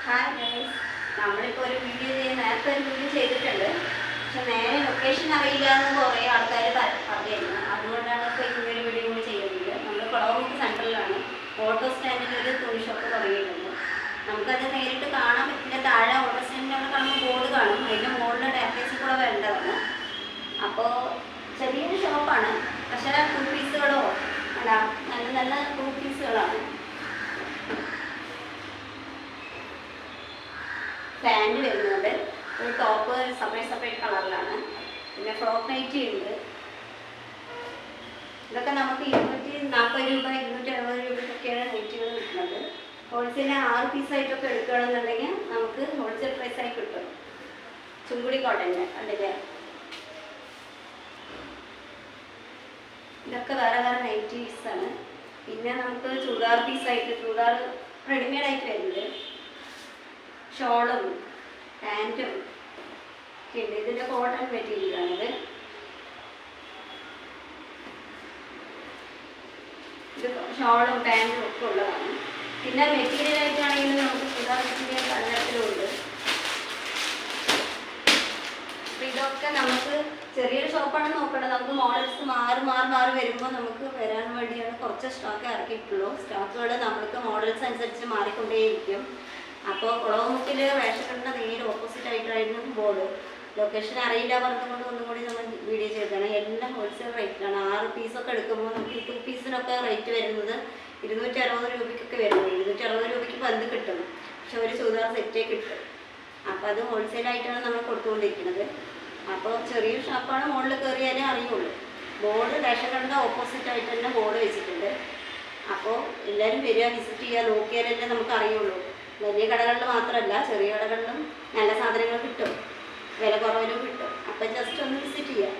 Hi guys, നമ്മളിപ്പോൾ ഒരു നേരത്തെ ഒരു വീഡിയോ ചെയ്തിട്ടുണ്ട്. പക്ഷെ നേരെ ലൊക്കേഷൻ അറിയില്ല എന്ന് കുറേ ആൾക്കാർ പറഞ്ഞിരുന്നു. അതുകൊണ്ടാണ് ഇപ്പോൾ ഇങ്ങനൊരു വീഡിയോ കൂടി ചെയ്യുന്നത്. നമ്മൾ കുളവൂർ സെൻറ്ററിലാണ് ഓട്ടോ സ്റ്റാൻഡിൽ ഒരു തുണി ഷോപ്പ് തുടങ്ങിയിട്ടുണ്ട്. നമുക്കത് നേരിട്ട് കാണാൻ പറ്റില്ല. താഴെ ഓട്ടോ സ്റ്റാൻഡിൽ അവിടെ കാണുമ്പോൾ ബോർഡ് കാണും. അതിൻ്റെ മുകളിൽ ഡാറ്റേഴ്സ് കൂടെ വേണ്ടതാണ്. അപ്പോൾ ചെറിയൊരു ഷോപ്പാണ്. പക്ഷേ 2 പീസുകളോ അല്ല, നല്ല നല്ല 2 പീസുകളാണ്. പാൻറ് വരുന്നത് ഒരു ടോപ്പ് സെപ്പറേറ്റ് കളറിലാണ്. പിന്നെ ഫ്രോക്ക് നൈറ്റി ഉണ്ട്. ഇതൊക്കെ നമുക്ക് 240 രൂപ 260 രൂപയ്ക്കൊക്കെയാണ് നൈറ്റികൾ കിട്ടുന്നത്. ഹോൾസെയിൽ 6 പീസായിട്ടൊക്കെ എടുക്കുകയാണെന്നുണ്ടെങ്കിൽ നമുക്ക് ഹോൾസെയിൽ പ്രൈസായി കിട്ടും. ചുങ്കുടി കോട്ടൻ്റെ അതിൻ്റെ ഇതൊക്കെ വേറെ വേറെ നൈറ്റീസാണ്. പിന്നെ നമുക്ക് ചുരിദാർ പീസായിട്ട് ചുരിദാർ റെഡിമെയ്ഡായിട്ട് വരുന്നത് ഷോളും പാൻറ്റും ഒക്കെ ഉണ്ട്. ഇതിൻ്റെ കോട്ടൺ മെറ്റീരിയലാണിത്. ഇത് ഷോളും പാൻറ്റും ഒക്കെ ഉള്ളതാണ്. പിന്നെ മെറ്റീരിയലായിട്ടാണെങ്കിൽ നമുക്ക് ചുരിദാർ മെറ്റീരിയൽ പലതരത്തിലും ഉണ്ട്. അപ്പം ഇതൊക്കെ നമുക്ക് ചെറിയൊരു ഷോപ്പാണ് നോക്കേണ്ടത്. നമുക്ക് മോഡൽസ് മാറി വരുമ്പോൾ നമുക്ക് വരാൻ വേണ്ടിയാണ് കുറച്ച് സ്റ്റോക്ക് ഇറക്കിയിട്ടുള്ളൂ. സ്റ്റോക്കുകൾ നമ്മൾക്ക് മോഡൽസ് അനുസരിച്ച് മാറിക്കൊണ്ടേയിരിക്കും. അപ്പോൾ കുളവമുക്കിൽ റേഷൻകടയുടെ നേരെ ഓപ്പോസിറ്റ് ആയിട്ടായിരുന്നു ബോർഡ്. ലൊക്കേഷൻ അറിയില്ല പറഞ്ഞുകൊണ്ട് ഒന്നും കൂടി നമ്മൾ വീഡിയോ ചെയ്തതാണ്. എല്ലാം ഹോൾസെയിൽ റേറ്റിലാണ്. 6 പീസൊക്കെ എടുക്കുമ്പോൾ നമുക്ക് ഈ 2 പീസിനൊക്കെ റേറ്റ് വരുന്നത് 260 രൂപയ്ക്കൊക്കെ വരുന്നത്. 260 രൂപയ്ക്ക് പന്ത് കിട്ടും. പക്ഷെ ഒരു ചുരിദാർ സെറ്റേ കിട്ടും. അപ്പോൾ അത് ഹോൾസെയിലായിട്ടാണ് നമ്മൾ കൊടുത്തുകൊണ്ടിരിക്കുന്നത്. അപ്പോൾ ചെറിയൊരു ഷോപ്പാണ്. മുകളിൽ കയറിയാലേ അറിയുള്ളൂ. ബോർഡ് റേഷൻകടയുടെ ഓപ്പോസിറ്റ് ആയിട്ട് തന്നെ ബോർഡ് വെച്ചിട്ടുണ്ട്. അപ്പോൾ എല്ലാവരും വരിക, വിസിറ്റ് ചെയ്യുക, നോക്കിയാലല്ലേ നമുക്ക് അറിയുള്ളൂ. വലിയ കടകളിൽ മാത്രമല്ല, ചെറിയ കടകളിലും നല്ല സാധനങ്ങൾ കിട്ടും, വില കുറവിലും കിട്ടും. അപ്പം ജസ്റ്റ് ഒന്ന് വിസിറ്റ് ചെയ്യാം.